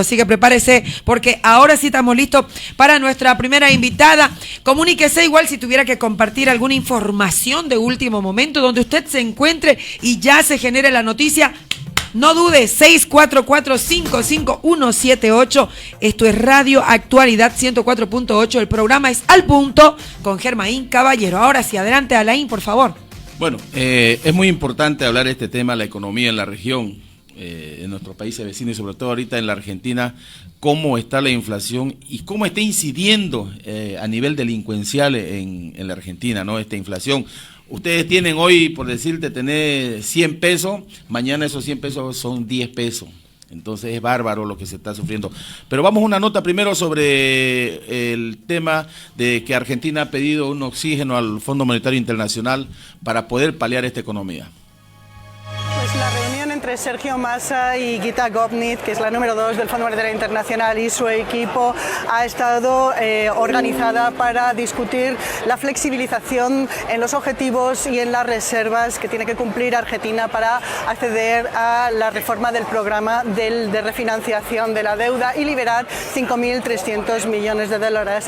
Así que prepárese porque ahora sí estamos listos para nuestra primera invitada. Comuníquese igual si tuviera que compartir alguna información de último momento donde usted se encuentre y ya se genere la noticia. No dude, 644-55178. Esto es Radio Actualidad 104.8. El programa es Al Punto con Germaín Caballero. Ahora sí, adelante Alain, por favor. Bueno, es muy importante hablar de este tema, la economía en la región. En nuestros países vecinos y sobre todo ahorita en la Argentina, cómo está la inflación y cómo está incidiendo a nivel delincuencial en la Argentina, ¿no? Esta inflación. Ustedes tienen hoy, por decirte, tener 100 pesos, mañana esos 100 pesos son 10 pesos. Entonces es bárbaro lo que se está sufriendo. Pero vamos a una nota primero sobre el tema de que Argentina ha pedido un oxígeno al Fondo Monetario Internacional para poder paliar esta economía. La reunión entre Sergio Massa y Gita Govnit, que es la número 2 del Fondo Monetario Internacional, y su equipo ha estado organizada para discutir la flexibilización en los objetivos y en las reservas que tiene que cumplir Argentina para acceder a la reforma del programa de refinanciación de la deuda y liberar 5.300 millones de dólares.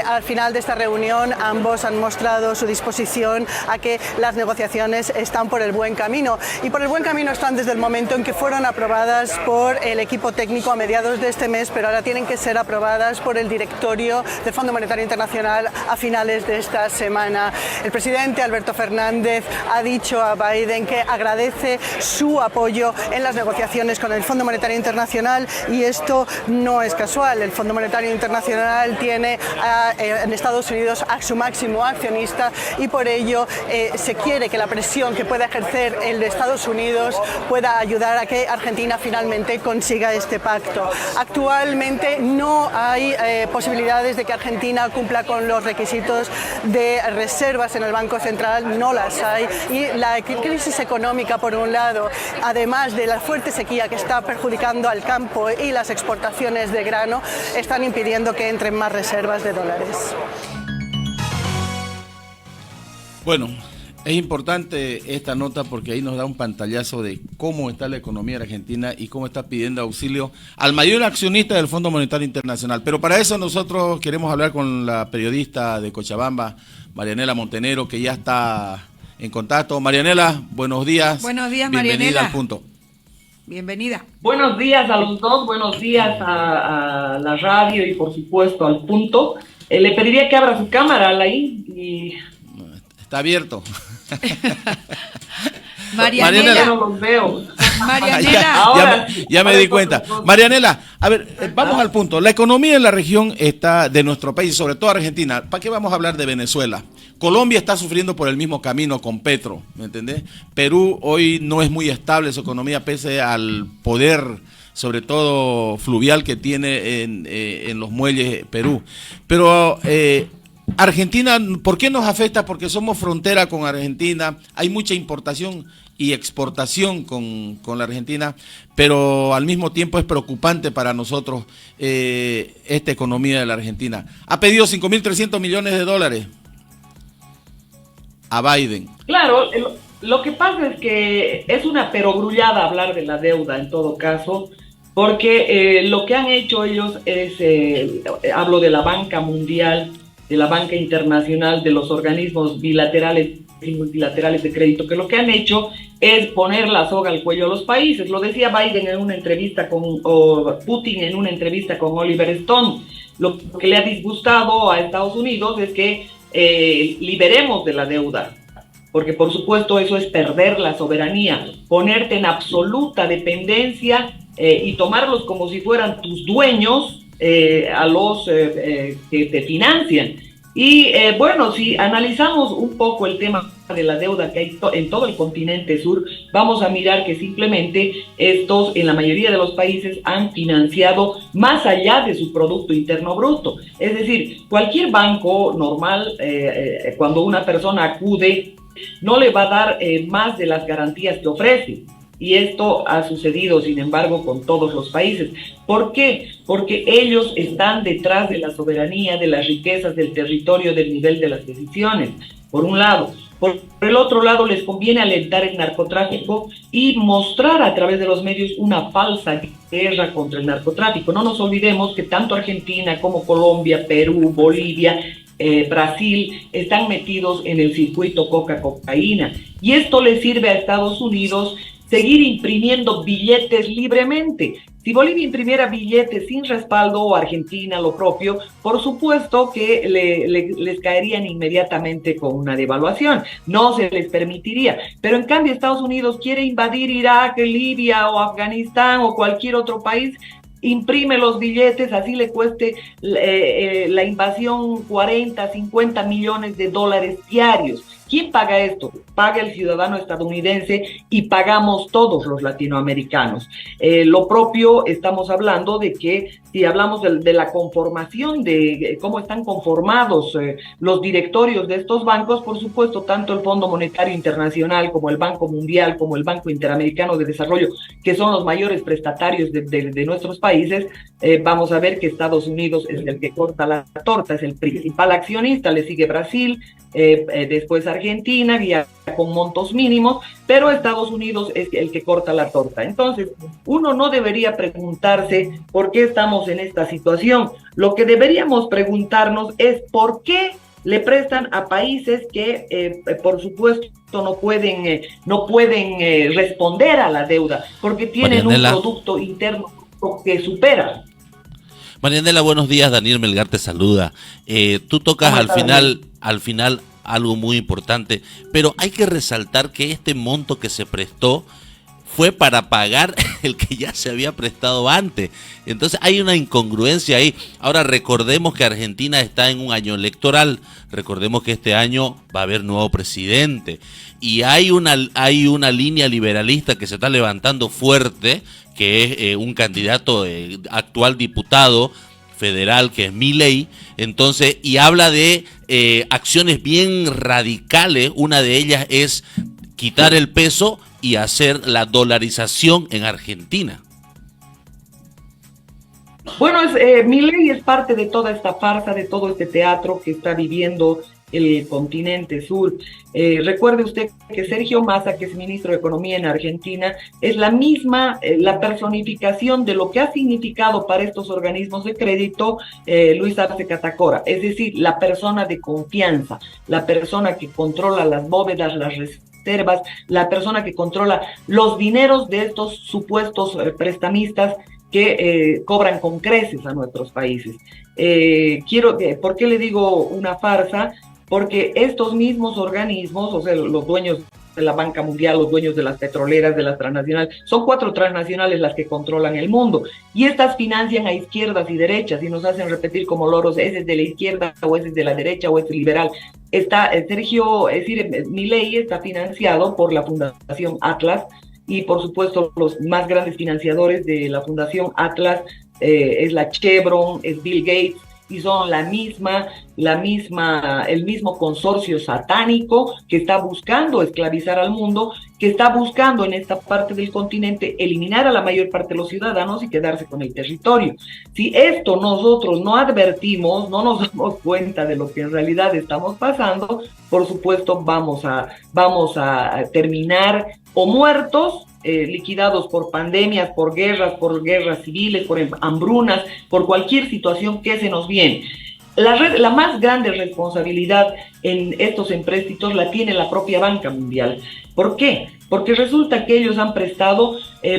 Al final de esta reunión ambos han mostrado su disposición a que las negociaciones están por el buen camino, y por el buen camino están desde el momento en que fueron aprobadas por el equipo técnico a mediados de este mes, pero ahora tienen que ser aprobadas por el directorio del Fondo Monetario Internacional a finales de esta semana. El presidente Alberto Fernández ha dicho a Biden que agradece su apoyo en las negociaciones con el Fondo Monetario Internacional, y esto no es casual. El Fondo Monetario Internacional tiene en Estados Unidos a su máximo accionista, y por ello se quiere que la presión que pueda ejercer el de Estados Unidos pueda ayudar a que Argentina finalmente consiga este pacto. Actualmente no hay posibilidades de que Argentina cumpla con los requisitos de reservas en el Banco Central, no las hay, y la crisis económica, por un lado, además de la fuerte sequía que está perjudicando al campo y las exportaciones de grano, están impidiendo que entren más reservas de dólares. Bueno, es importante esta nota porque ahí nos da un pantallazo de cómo está la economía argentina y cómo está pidiendo auxilio al mayor accionista del Fondo Monetario Internacional. Pero para eso nosotros queremos hablar con la periodista de Cochabamba, Marianela Montenegro, que ya está en contacto. Marianela, buenos días. Buenos días, Bienvenida Marianela. al Punto. Bienvenida. Buenos días a los dos, buenos días a la radio y por supuesto al Punto. Le pediría que abra su cámara, Alain. Está abierto. Marianela, no los veo. Marianela. Ya me di cuenta. Marianela, a ver, vamos al punto. La economía en la región está de nuestro país, sobre todo Argentina. ¿Para qué vamos a hablar de Venezuela? Colombia está sufriendo por el mismo camino con Petro, ¿me entendés? Perú hoy no es muy estable su economía pese al poder, sobre todo fluvial, que tiene en los muelles Perú. Pero Argentina, ¿por qué nos afecta? Porque somos frontera con Argentina, hay mucha importación y exportación con la Argentina, pero al mismo tiempo es preocupante para nosotros esta economía de la Argentina. Ha pedido 5.300 millones de dólares a Biden. Claro, lo que pasa es que es una perogrullada hablar de la deuda en todo caso, porque lo que han hecho ellos es, hablo de la banca mundial, de la banca internacional, de los organismos bilaterales y multilaterales de crédito, que lo que han hecho es poner la soga al cuello a los países. Lo decía Biden en una entrevista o Putin en una entrevista con Oliver Stone. Lo que le ha disgustado a Estados Unidos es que liberemos de la deuda, porque por supuesto eso es perder la soberanía, ponerte en absoluta dependencia y tomarlos como si fueran tus dueños, a los que te financian. Y bueno, si analizamos un poco el tema de la deuda que hay en todo el continente sur, vamos a mirar que simplemente estos, en la mayoría de los países, han financiado más allá de su Producto Interno Bruto. Es decir, cualquier banco normal, cuando una persona acude, no le va a dar más de las garantías que ofrece. Y esto ha sucedido, sin embargo, con todos los países. ¿Por qué? Porque ellos están detrás de la soberanía, de las riquezas del territorio, del nivel de las decisiones, por un lado. Por el otro lado, les conviene alentar el narcotráfico y mostrar a través de los medios una falsa guerra contra el narcotráfico. No nos olvidemos que tanto Argentina como Colombia, Perú, Bolivia, Brasil están metidos en el circuito cocaína, y esto le sirve a Estados Unidos seguir imprimiendo billetes libremente. Si Bolivia imprimiera billetes sin respaldo, o Argentina lo propio, por supuesto que les caerían inmediatamente con una devaluación, no se les permitiría. Pero en cambio Estados Unidos quiere invadir Irak, Libia o Afganistán o cualquier otro país, imprime los billetes, así le cueste la invasión 40, 50 millones de dólares diarios. ¿Quién paga esto? Paga el ciudadano estadounidense y pagamos todos los latinoamericanos. Lo propio estamos hablando de que, si hablamos de la conformación, de cómo están conformados los directorios de estos bancos, por supuesto, tanto el Fondo Monetario Internacional como el Banco Mundial, como el Banco Interamericano de Desarrollo, que son los mayores prestatarios de nuestros países, vamos a ver que Estados Unidos es el que corta la torta, es el principal accionista, le sigue Brasil, después Argentina, ya con montos mínimos, pero Estados Unidos es el que corta la torta. Entonces, uno no debería preguntarse por qué estamos en esta situación. Lo que deberíamos preguntarnos es por qué le prestan a países que, por supuesto, no pueden responder a la deuda, porque tienen un producto interno que supera. Marianela, buenos días. Daniel Melgar te saluda. Tú tocas al final algo muy importante, pero hay que resaltar que este monto que se prestó fue para pagar el que ya se había prestado antes. Entonces hay una incongruencia ahí. Ahora recordemos que Argentina está en un año electoral, recordemos que este año va a haber nuevo presidente y hay una línea liberalista que se está levantando fuerte, que es un candidato actual diputado federal, que es Milei, entonces, y habla de acciones bien radicales. Una de ellas es quitar el peso y hacer la dolarización en Argentina. Bueno, Milei es parte de toda esta farsa, de todo este teatro que está viviendo el continente sur. Recuerde usted que Sergio Massa, que es ministro de Economía en Argentina, es la misma, la personificación de lo que ha significado para estos organismos de crédito Luis Arce Catacora, es decir, la persona de confianza, la persona que controla las bóvedas, las reservas, la persona que controla los dineros de estos supuestos prestamistas que cobran con creces a nuestros países. ¿Por qué le digo una farsa? Porque estos mismos organismos, o sea, los dueños de la banca mundial, los dueños de las petroleras, de las transnacionales, son 4 transnacionales las que controlan el mundo, y estas financian a izquierdas y derechas y nos hacen repetir como loros, ese es de la izquierda o ese es de la derecha o ese es liberal. Milei está financiado por la Fundación Atlas, y por supuesto los más grandes financiadores de la Fundación Atlas es la Chevron, es Bill Gates, y son el mismo consorcio satánico que está buscando esclavizar al mundo, que está buscando en esta parte del continente eliminar a la mayor parte de los ciudadanos y quedarse con el territorio. Si esto nosotros no advertimos, no nos damos cuenta de lo que en realidad estamos pasando, por supuesto vamos a terminar o muertos, liquidados por pandemias, por guerras civiles, por hambrunas, por cualquier situación que se nos viene. La más grande responsabilidad en estos empréstitos la tiene la propia banca mundial. ¿Por qué? Porque resulta que ellos han prestado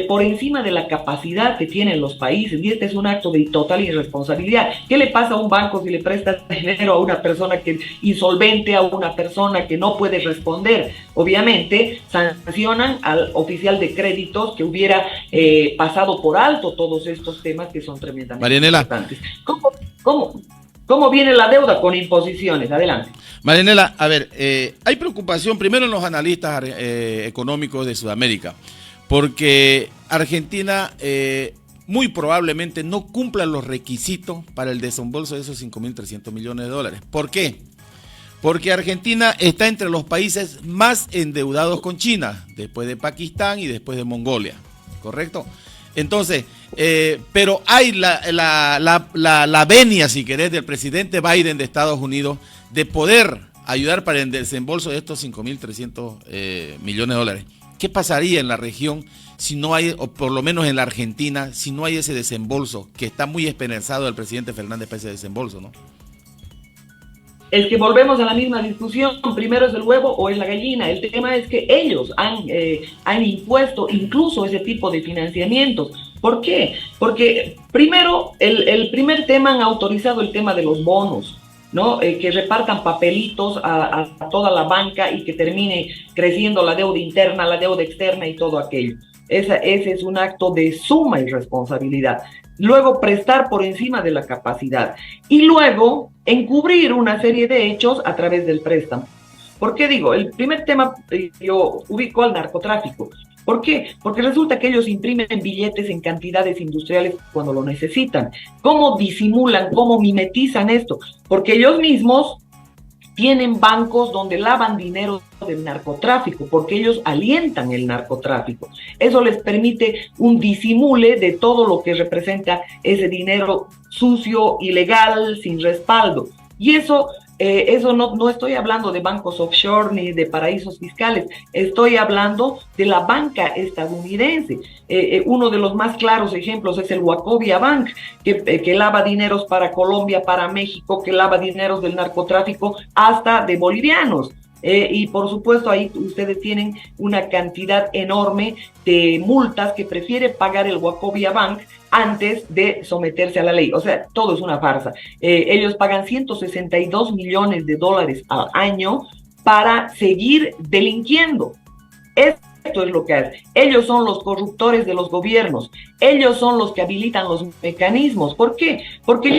por encima de la capacidad que tienen los países, y este es un acto de total irresponsabilidad. ¿Qué le pasa a un banco si le presta dinero a una persona que insolvente, a una persona que no puede responder? Obviamente sancionan al oficial de créditos que hubiera pasado por alto todos estos temas que son tremendamente importantes. ¿Cómo viene la deuda? Con imposiciones. Adelante. Marianela, a ver, hay preocupación primero en los analistas económicos de Sudamérica, porque Argentina muy probablemente no cumpla los requisitos para el desembolso de esos 5.300 millones de dólares. ¿Por qué? Porque Argentina está entre los países más endeudados con China, después de Pakistán y después de Mongolia, ¿correcto? Entonces, pero hay la venia, si querés, del presidente Biden de Estados Unidos de poder ayudar para el desembolso de estos 5.300 millones de dólares. ¿Qué pasaría en la región si no hay, o por lo menos en la Argentina, si no hay ese desembolso, que está muy esperanzado el presidente Fernández para ese desembolso, ¿no? Es que volvemos a la misma discusión, primero es el huevo o es la gallina. El tema es que ellos han impuesto incluso ese tipo de financiamientos. ¿Por qué? Porque primero, el primer tema, han autorizado el tema de los bonos, ¿no? Que repartan papelitos a toda la banca y que termine creciendo la deuda interna, la deuda externa y todo aquello. Ese es un acto de suma irresponsabilidad. Luego, prestar por encima de la capacidad. Y luego, encubrir una serie de hechos a través del préstamo. ¿Por qué digo? El primer tema, yo ubico al narcotráfico. ¿Por qué? Porque resulta que ellos imprimen billetes en cantidades industriales cuando lo necesitan. ¿Cómo disimulan, cómo mimetizan esto? Porque ellos mismos tienen bancos donde lavan dinero del narcotráfico, porque ellos alientan el narcotráfico. Eso les permite un disimule de todo lo que representa ese dinero sucio, ilegal, sin respaldo. Y eso no estoy hablando de bancos offshore ni de paraísos fiscales, estoy hablando de la banca estadounidense. Uno de los más claros ejemplos es el Wachovia Bank, que lava dineros para Colombia, para México, que lava dineros del narcotráfico hasta de bolivianos. Y por supuesto ahí ustedes tienen una cantidad enorme de multas que prefiere pagar el Wachovia Bank antes de someterse a la ley. O sea, todo es una farsa. Ellos pagan 162 millones de dólares al año para seguir delinquiendo. Esto es lo que hacen. Ellos son los corruptores de los gobiernos. Ellos son los que habilitan los mecanismos. ¿Por qué? Porque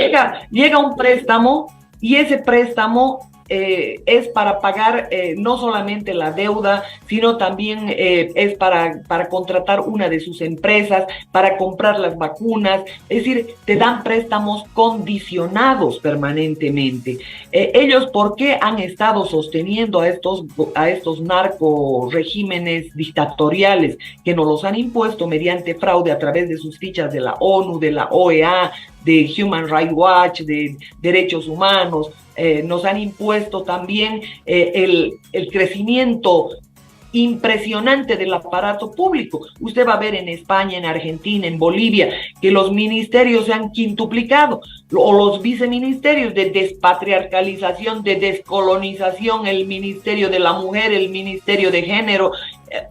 llega un préstamo y ese préstamo es para pagar no solamente la deuda, sino también es para contratar una de sus empresas, para comprar las vacunas. Es decir, te dan préstamos condicionados permanentemente. Ellos, ¿por qué han estado sosteniendo a estos narco regímenes dictatoriales que nos los han impuesto mediante fraude a través de sus fichas de la ONU, de la OEA, de Human Rights Watch, de derechos humanos? Nos han impuesto también el crecimiento impresionante del aparato público. Usted va a ver en España, en Argentina, en Bolivia, que los ministerios se han quintuplicado, o los viceministerios de despatriarcalización, de descolonización, el Ministerio de la Mujer, el Ministerio de Género,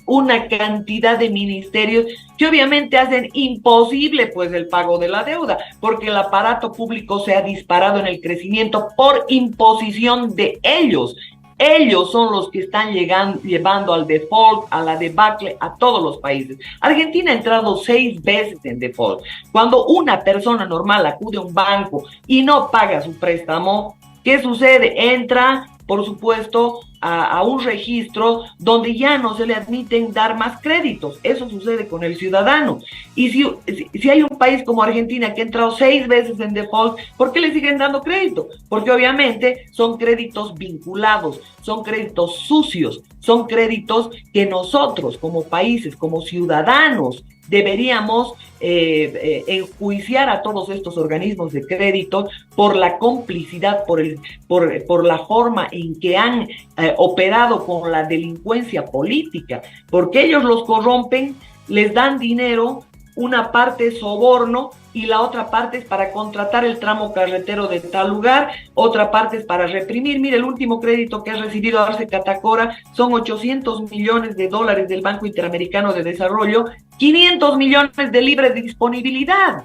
una cantidad de ministerios que obviamente hacen imposible pues el pago de la deuda, porque el aparato público se ha disparado en el crecimiento por imposición de ellos. Ellos son los que están llevando al default, a la debacle, a todos los países. Argentina ha entrado 6 veces en default. Cuando una persona normal acude a un banco y no paga su préstamo, ¿qué sucede? Entra, por supuesto, a un registro donde ya no se le admiten dar más créditos. Eso sucede con el ciudadano. Y si hay un país como Argentina que ha entrado 6 veces en default, ¿por qué le siguen dando crédito? Porque obviamente son créditos vinculados, son créditos sucios, son créditos que nosotros como países, como ciudadanos, deberíamos enjuiciar a todos estos organismos de crédito por la complicidad, por la forma en que han operado con la delincuencia política, porque ellos los corrompen, les dan dinero, una parte es soborno y la otra parte es para contratar el tramo carretero de tal lugar, otra parte es para reprimir. Mire, el último crédito que ha recibido Arce Catacora son 800 millones de dólares del Banco Interamericano de Desarrollo, 500 millones de libre disponibilidad.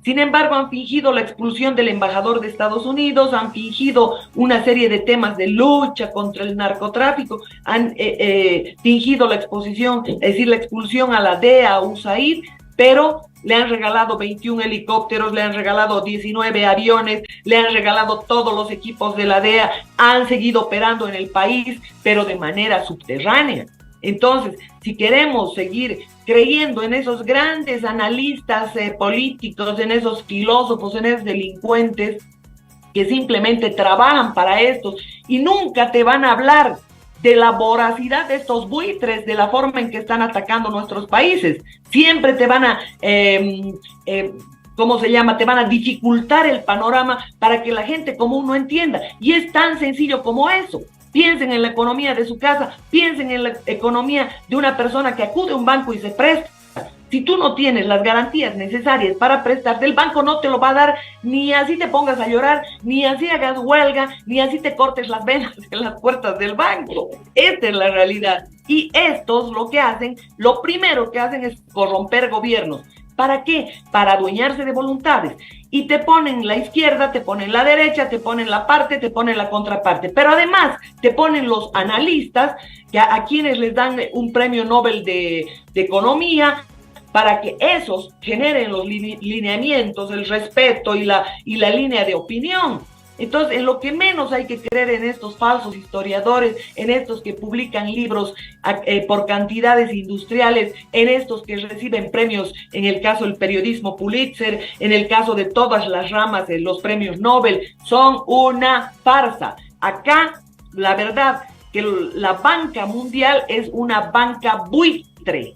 Sin embargo, han fingido la expulsión del embajador de Estados Unidos, han fingido una serie de temas de lucha contra el narcotráfico, han fingido la expulsión a la DEA, a USAID, pero le han regalado 21 helicópteros, le han regalado 19 aviones, le han regalado todos los equipos de la DEA, han seguido operando en el país, pero de manera subterránea. Entonces, si queremos seguir creyendo en esos grandes analistas políticos, en esos filósofos, en esos delincuentes que simplemente trabajan para esto y nunca te van a hablar de la voracidad de estos buitres, de la forma en que están atacando nuestros países, siempre te van a ¿cómo se llama? Te van a dificultar el panorama para que la gente común no entienda. Y es tan sencillo como eso. Piensen en la economía de su casa, piensen en la economía de una persona que acude a un banco y se presta. Si tú no tienes las garantías necesarias para prestarte, el banco no te lo va a dar, ni así te pongas a llorar, ni así hagas huelga, ni así te cortes las venas en las puertas del banco. Esta es la realidad. Y estos lo que hacen, lo primero que hacen es corromper gobiernos. ¿Para qué? Para adueñarse de voluntades. Y te ponen la izquierda, te ponen la derecha, te ponen la parte, te ponen la contraparte. Pero además te ponen los analistas, que a quienes les dan un premio Nobel de economía, para que esos generen los lineamientos, el respeto y la línea de opinión. Entonces, en lo que menos hay que creer en estos falsos historiadores, en estos que publican libros por cantidades industriales, en estos que reciben premios, en el caso del periodismo Pulitzer, en el caso de todas las ramas de los premios Nobel, son una farsa. Acá, la verdad, que la banca mundial es una banca buitre.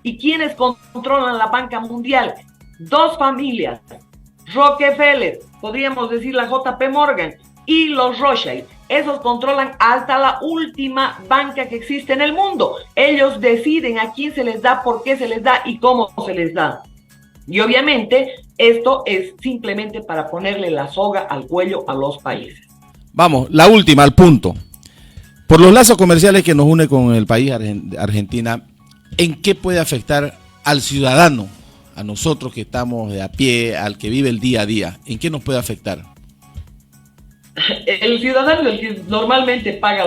¿Y quiénes controlan la banca mundial? Dos familias, Rockefeller, podríamos decir la JP Morgan, y los Rothschild. Esos controlan hasta la última banca que existe en el mundo. Ellos deciden a quién se les da, por qué se les da y cómo se les da. Y obviamente esto es simplemente para ponerle la soga al cuello a los países. Vamos, la última, al punto. Por los lazos comerciales que nos une con el país Argentina, ¿en qué puede afectar al ciudadano, a nosotros que estamos de a pie, al que vive el día a día? ¿En qué nos puede afectar? El ciudadano es el que normalmente paga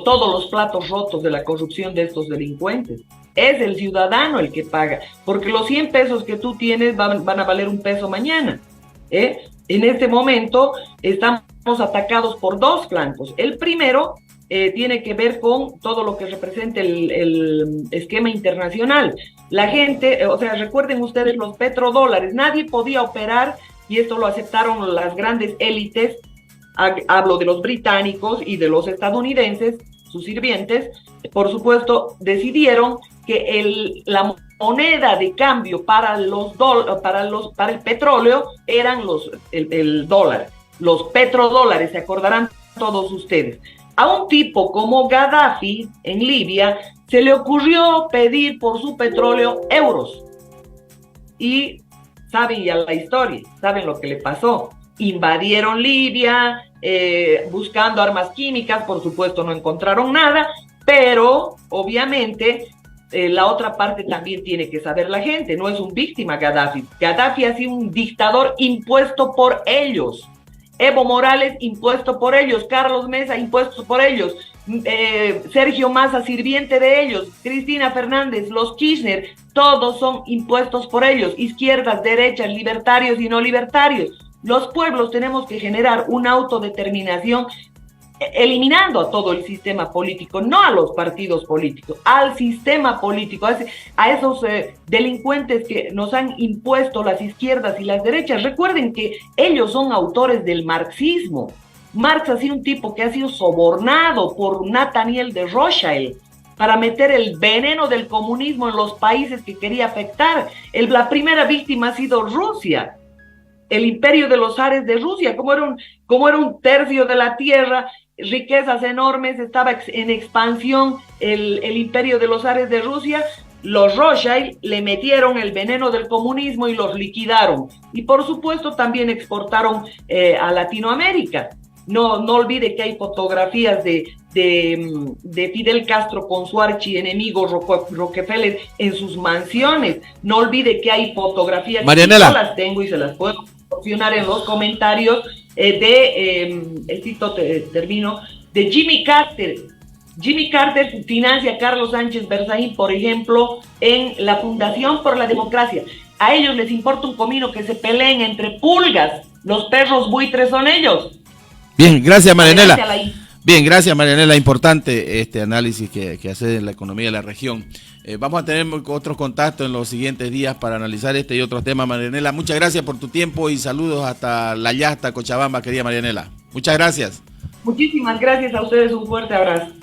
todos los platos rotos de la corrupción de estos delincuentes. Es el ciudadano el que paga, porque los 100 pesos que tú tienes van a valer un peso mañana. En este momento estamos atacados por dos flancos. El primero tiene que ver con todo lo que representa el esquema internacional. La gente, recuerden ustedes los petrodólares, nadie podía operar, y esto lo aceptaron las grandes élites, hablo de los británicos y de los estadounidenses, sus sirvientes, por supuesto, decidieron que la moneda de cambio para el petróleo eran el dólar, los petrodólares, se acordarán todos ustedes. A un tipo como Gaddafi en Libia se le ocurrió pedir por su petróleo euros. Y saben ya la historia, saben lo que le pasó. Invadieron Libia, buscando armas químicas, por supuesto no encontraron nada, pero obviamente la otra parte también tiene que saber la gente, no es un víctima Gaddafi. Gaddafi ha sido un dictador impuesto por ellos. Evo Morales impuesto por ellos, Carlos Mesa impuesto por ellos, Sergio Massa sirviente de ellos, Cristina Fernández, los Kirchner, todos son impuestos por ellos, izquierdas, derechas, libertarios y no libertarios. Los pueblos tenemos que generar una autodeterminación eliminando a todo el sistema político, no a los partidos políticos, al sistema político, a esos delincuentes que nos han impuesto las izquierdas y las derechas. Recuerden que ellos son autores del marxismo. Marx ha sido un tipo que ha sido sobornado por Nathaniel de Rothschild para meter el veneno del comunismo en los países que quería afectar. La primera víctima ha sido Rusia, el imperio de los zares de Rusia, como era un tercio de la tierra, riquezas enormes, estaba en expansión el imperio de los zares de Rusia. Los Rothschild le metieron el veneno del comunismo y los liquidaron. Y por supuesto también exportaron a Latinoamérica. No olvide que hay fotografías de Fidel Castro con su archienemigo Rockefeller en sus mansiones. No olvide que hay fotografías, Marianela, yo las tengo y se las puedo proporcionar en los comentarios, termino, de Jimmy Carter. Jimmy Carter financia a Carlos Sánchez Berzaín, por ejemplo, en la Fundación por la Democracia. A ellos les importa un comino que se peleen entre pulgas. Los perros buitres son ellos. Bien, gracias Marianela. Bien, gracias Marianela. Importante este análisis que hace de la economía de la región. Vamos a tener otros contactos en los siguientes días para analizar este y otros temas, Marianela. Muchas gracias por tu tiempo y saludos hasta La Yasta, Cochabamba, querida Marianela. Muchas gracias. Muchísimas gracias a ustedes, un fuerte abrazo.